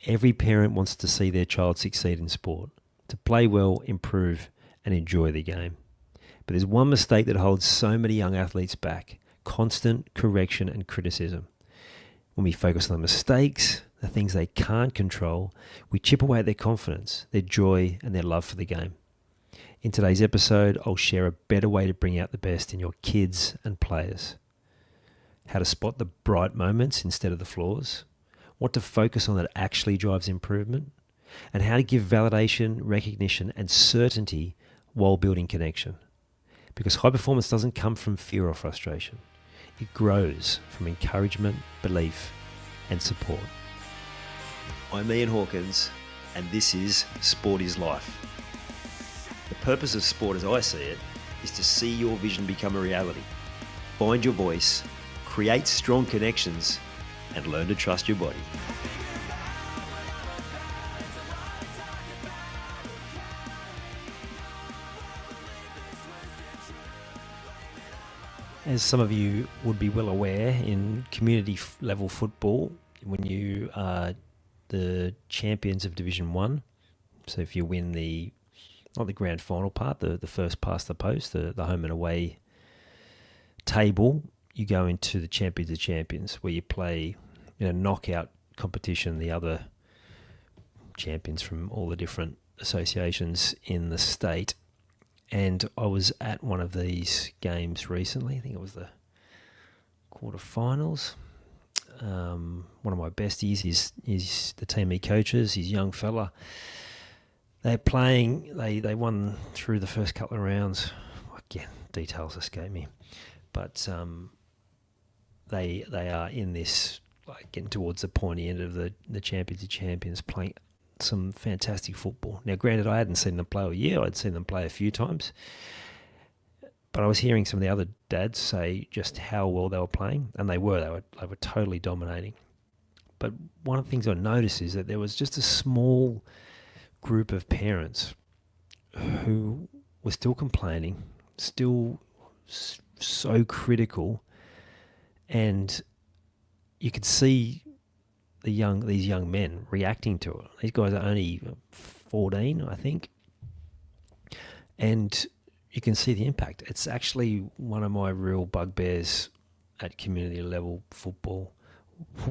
Every parent wants to see their child succeed in sport, to play well, improve, and enjoy the game. But there's one mistake that holds so many young athletes back: constant correction and criticism. When we focus on the mistakes, the things they can't control, we chip away at their confidence, their joy, and their love for the game. In today's episode, I'll share a better way to bring out the best in your kids and players. How to spot the bright moments instead of the flaws, what to focus on that actually drives improvement, and how to give validation, recognition, and certainty while building connection. Because high performance doesn't come from fear or frustration. It grows from encouragement, belief, and support. I'm Ian Hawkins, and this is Sport is Life. The purpose of sport, as I see it, is to see your vision become a reality. Find your voice, create strong connections, and learn to trust your body. As some of you would be well aware, in community level football, when you are the champions of Division 1, so if you win not the grand final part, the first past the post, the home and away table, you go into the Champions of Champions, where you play in a knockout competition the other champions from all the different associations in the state. And I was at one of these games recently. I think it was the quarterfinals. One of my besties is the team he coaches. He's a young fella. They're playing. They won through the first couple of rounds. Again, details escape me, but they are in this, like, getting towards the pointy end of the Champions of Champions, playing some fantastic football. Now, granted, I hadn't seen them play all year. I'd seen them play a few times, but I was hearing some of the other dads say just how well they were playing, and they were totally dominating. But one of the things I noticed is that there was just a small group of parents who were still complaining, still so critical, and you could see these young men reacting to it. These guys are only 14, I think, and you can see the impact. It's actually one of my real bugbears at community level football.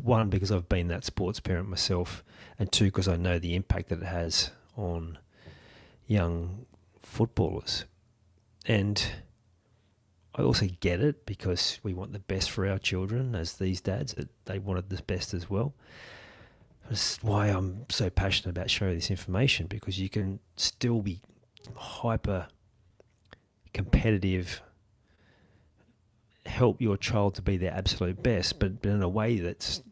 One, because I've been that sports parent myself, and two, because I know the impact that it has on young footballers. And I also get it, because we want the best for our children as these dads, that they wanted the best as well. That's why I'm so passionate about sharing this information, because you can still be hyper competitive, help your child to be their absolute best, but in a way that's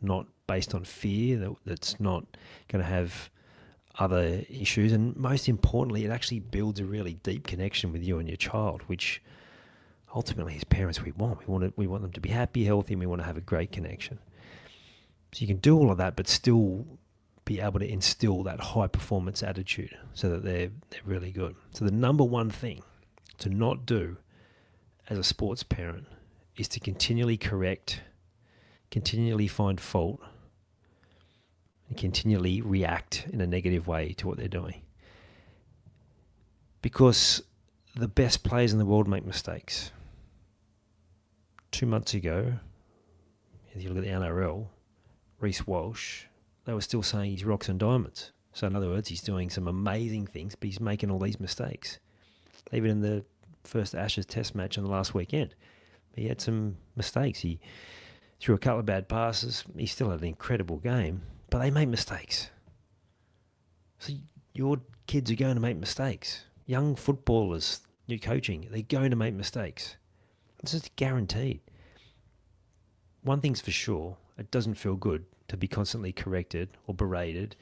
not based on fear, that's not going to have other issues. And most importantly, it actually builds a really deep connection with you and your child, which ultimately, as parents, we want. We want them to be happy, healthy, and we want to have a great connection. So you can do all of that, but still be able to instill that high performance attitude so that they're really good. So the number one thing to not do as a sports parent is to continually correct, continually find fault, and continually react in a negative way to what they're doing. Because the best players in the world make mistakes. 2 months ago, if you look at the NRL, Reece Walsh, they were still saying he's rocks and diamonds. So in other words, he's doing some amazing things, but he's making all these mistakes. Even in the first Ashes Test match on the last weekend, he had some mistakes. He threw a couple of bad passes. He still had an incredible game, but they make mistakes. So your kids are going to make mistakes. Young footballers you're coaching, they're going to make mistakes. It's just guaranteed. One thing's for sure, it doesn't feel good to be constantly corrected or berated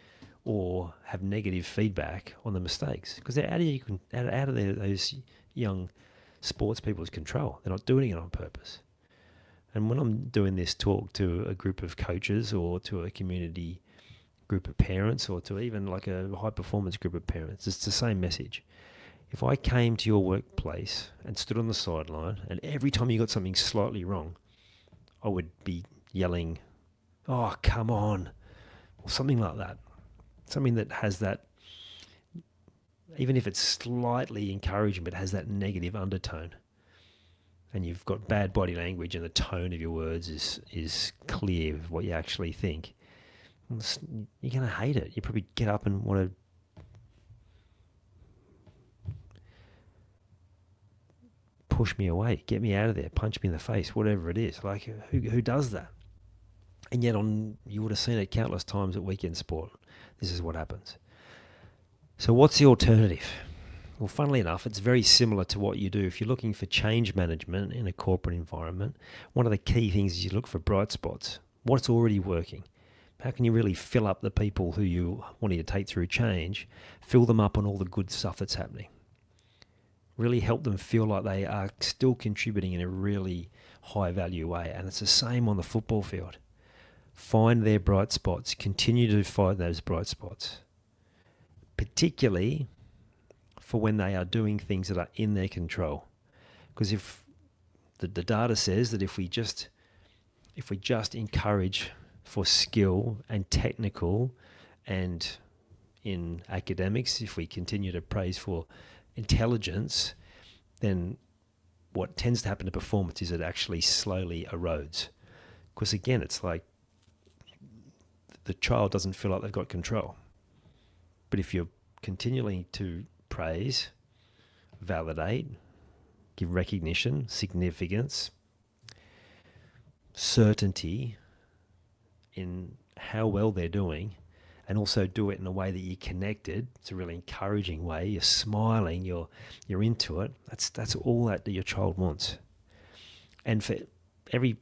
or have negative feedback on the mistakes, because they're out of those young sports people's control. They're not doing it on purpose. And when I'm doing this talk to a group of coaches or to a community group of parents or to even like a high performance group of parents, it's the same message. If I came to your workplace and stood on the sideline, and every time you got something slightly wrong, I would be yelling, "Oh, come on. or something like that. Something that has that, even if it's slightly encouraging, but has that negative undertone. And you've got bad body language and the tone of your words is clear of what you actually think, you're going to hate it. You probably get up and want to push me away, get me out of there, punch me in the face, whatever it is. Like, who does that? And yet you would have seen it countless times at weekend sport. This is what happens. So what's the alternative? Well, funnily enough, it's very similar to what you do if you're looking for change management in a corporate environment. One of the key things is you look for bright spots. What's already working? How can you really fill up the people who you wanting to take through change, fill them up on all the good stuff that's happening? Really help them feel like they are still contributing in a really high value way. And it's the same on the football field. Find their bright spots. Continue to find those bright spots. Particularly for when they are doing things that are in their control. Because if the data says that if we just encourage for skill and technical, and in academics, if we continue to praise for intelligence, then what tends to happen to performance is it actually slowly erodes. Because again, it's like the child doesn't feel like they've got control. But if you're continually to praise, validate, give recognition, significance, certainty in how well they're doing, and also do it in a way that you're connected, it's a really encouraging way, you're smiling, you're into it, that's all that your child wants. And for every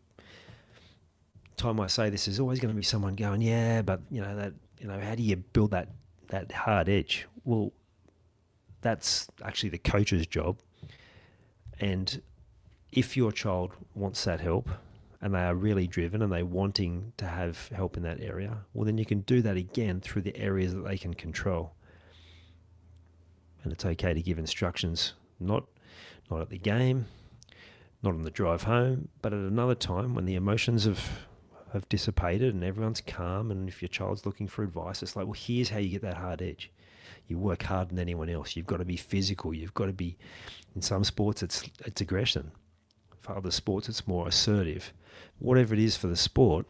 time I say this, there's always going to be someone going, yeah, but how do you build that hard edge? Well, that's actually the coach's job. And if your child wants that help and they are really driven and they're wanting to have help in that area, well, then you can do that again through the areas that they can control. And it's okay to give instructions, not at the game, not on the drive home, but at another time when the emotions have dissipated and everyone's calm, and if your child's looking for advice, it's like, well, here's how you get that hard edge. You work harder than anyone else. You've got to be physical. You've got to be, in some sports, it's aggression. For other sports, it's more assertive. Whatever it is for the sport,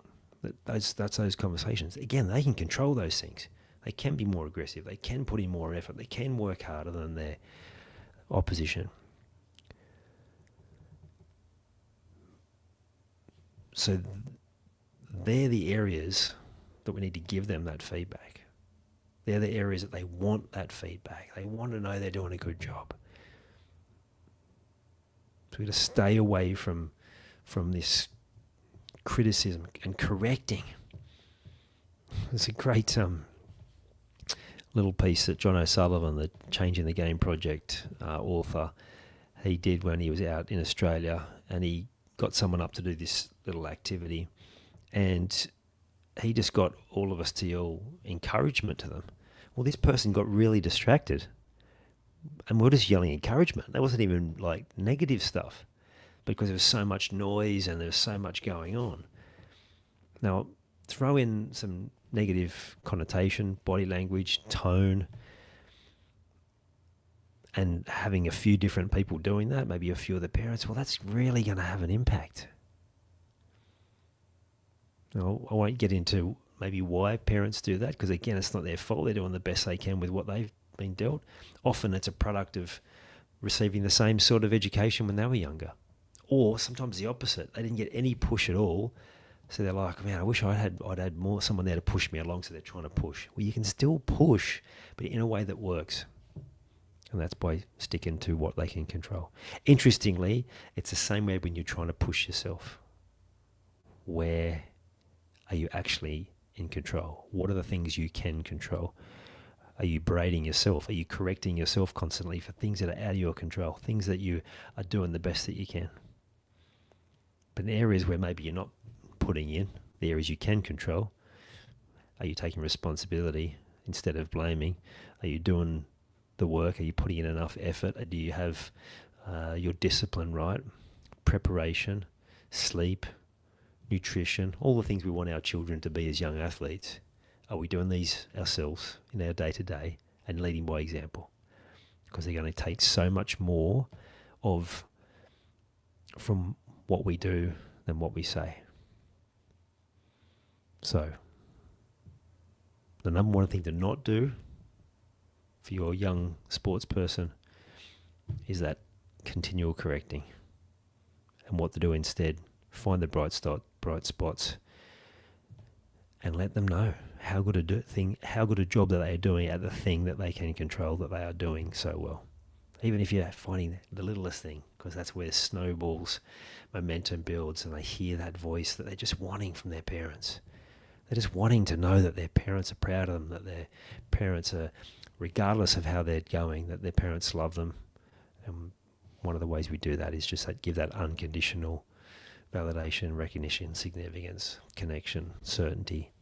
that's those conversations. Again, they can control those things. They can be more aggressive. They can put in more effort. They can work harder than their opposition. So they're the areas that we need to give them that feedback. They're the areas that they want that feedback. They want to know they're doing a good job. So we've got to stay away from this criticism and correcting. There's a great little piece that John O'Sullivan, the Changing the Game Project author, he did when he was out in Australia, and he got someone up to do this little activity, and he just got all of us to yell encouragement to them. Well, this person got really distracted, and we're just yelling encouragement. That wasn't even like negative stuff, because there was so much noise and there was so much going on. Now, throw in some negative connotation, body language, tone, and having a few different people doing that, maybe a few of the parents, well, that's really going to have an impact. Now, I won't get into maybe why parents do that, because again, it's not their fault. They're doing the best they can with what they've been dealt. Often it's a product of receiving the same sort of education when they were younger. Or sometimes the opposite. They didn't get any push at all. So they're like, man, I wish I'd had more, someone there to push me along, so they're trying to push. Well, you can still push, but in a way that works. And that's by sticking to what they can control. Interestingly, it's the same way when you're trying to push yourself. Where are you actually in control? What are the things you can control? Are you berating yourself? Are you correcting yourself constantly for things that are out of your control, things that you are doing the best that you can? But in areas where maybe you're not putting in, the areas you can control, are you taking responsibility instead of blaming? Are you doing the work? Are you putting in enough effort? Do you have your discipline right? Preparation, sleep, nutrition, all the things we want our children to be as young athletes. are we doing these ourselves in our day-to-day and leading by example? Because they're going to take so much more from what we do than what we say. So, the number one thing to not do for your young sports person is that continual correcting. And what to do instead, find the bright spots and let them know how good a job that they are doing at the thing that they can control, that they are doing so well. Even if you're finding the littlest thing, because that's where snowballs, momentum builds, and they hear that voice that they're just wanting from their parents. They're just wanting to know that their parents are proud of them, that their parents are, regardless of how they're going, that their parents love them. And one of the ways we do that is just give that unconditional validation, recognition, significance, connection, certainty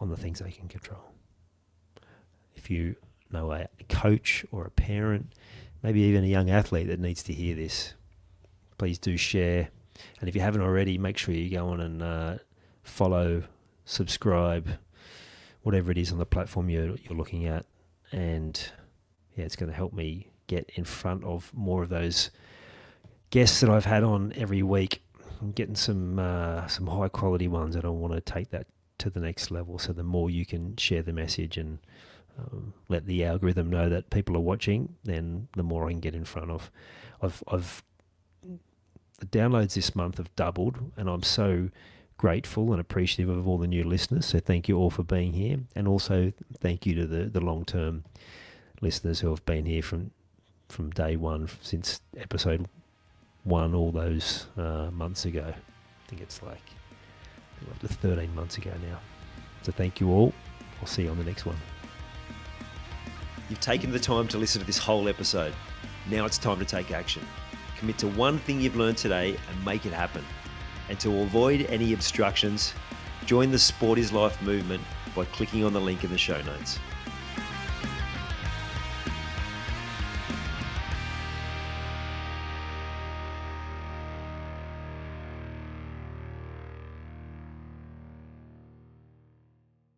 on the things they can control. If you know a coach or a parent, maybe even a young athlete that needs to hear this, please do share. And if you haven't already, make sure you go on and follow, subscribe, whatever it is on the platform you're looking at. And yeah, it's going to help me get in front of more of those guests that I've had on every week. I'm getting some high quality ones, and I want to take that to the next level. So the more you can share the message and let the algorithm know that people are watching, then the more I can get in front of. The downloads this month have doubled, and I'm so grateful and appreciative of all the new listeners. So thank you all for being here, and also thank you to the long-term listeners who have been here from day one, since episode 1 all those months ago. I think it's like up to 13 months ago now. So thank you all. I'll see you on the next one. You've taken the time to listen to this whole episode. Now it's time to take action. Commit to one thing you've learned today and make it happen. And to avoid any obstructions, join the Sport is Life movement by clicking on the link in the show notes.